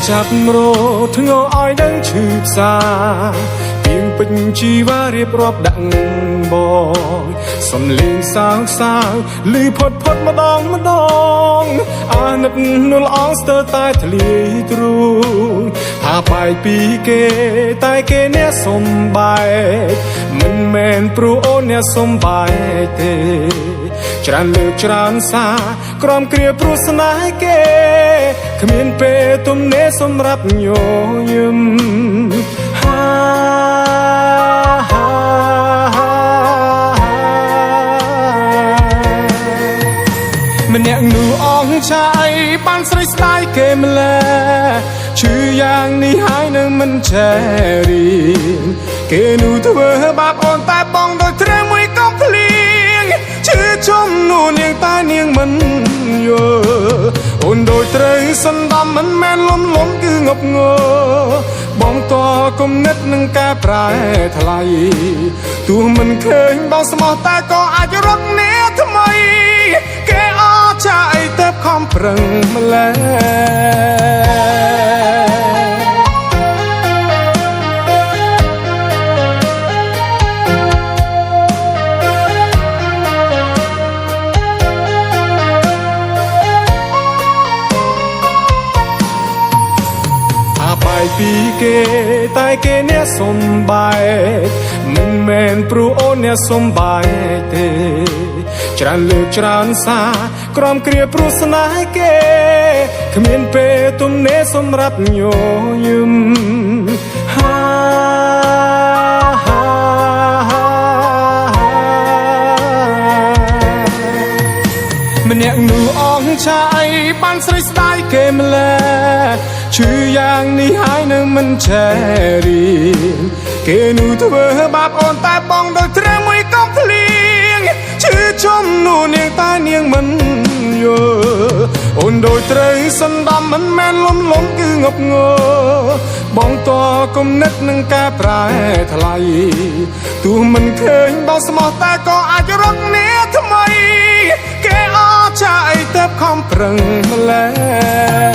ចាប់រត់ធ្ងរឲ្យដឹងឈឺផ្សាពីងពេញជីវ៉ារៀបរាប់ដាក់បងសំលេងសើចឮផុតម្ដងអាណិតនួលអងស្ទើរតែធ្លាយទ្រូងថាបែកពីគេតែគេអ្នកសំបែកមិនមែនព្រោះអូនអ្នកសំបែកទេច្រើនលើកច្រើនសារក្រំគ្រាព្រោះស្នេហ៍គេគ្មានពេលទំនេរសម្រាប់ញញឹមម្នាក់នោះអងឆាយបានស្រីស្ដាយគេម្លេះឈឺយ៉ាងនេះហើយនៅមិនចេះរៀងគេនោះធ្វើបាបអូនតែបងដូចត្រែមួយកំភ្លៀងឈឺចំនួននាងតែនាងមិនយល់អូនដូចត្រូវសន្តំមិនមែនលំគឺងប់ងបងតគំនិតនឹងការប្រែថ្លៃទោះមិនឃើញបងស្មោះតែក៏អាចរត់នេះថ្មីគេអចាអីទៅខំប្រឹងម្លេះបែកពីគេតែគេអ្នកសំបែកមិនមែនព្រោះអូនអ្នកសំបែកទេច្រើនលើកច្រើនសារក្រំគ្រាព្រោះស្នេហ៍គេគ្មានពេលទំនេរសម្រាប់ញញឹមម្នាក់នោះអងឆាយបានស្រីស្ដាយគេម្លេះឈឺយ៉ាងនេះហើយនៅមិនចេះរៀងគេនោះធ្វើបាបអូនតែបងដូចត្រែមួយកំភ្លៀងឈឺចំនួននាងតែនាងមិនយល់អូនដូចត្រូវសន្តំមិនមែនលំគឺងប់ងបងតគំនិតនឹងការប្រែថ្លៃទោះមិនឃើញបងស្មោះតែក៏អាចរត់នេះថ្មីគេអចាអីទៅខំប្រឹងម្លេះ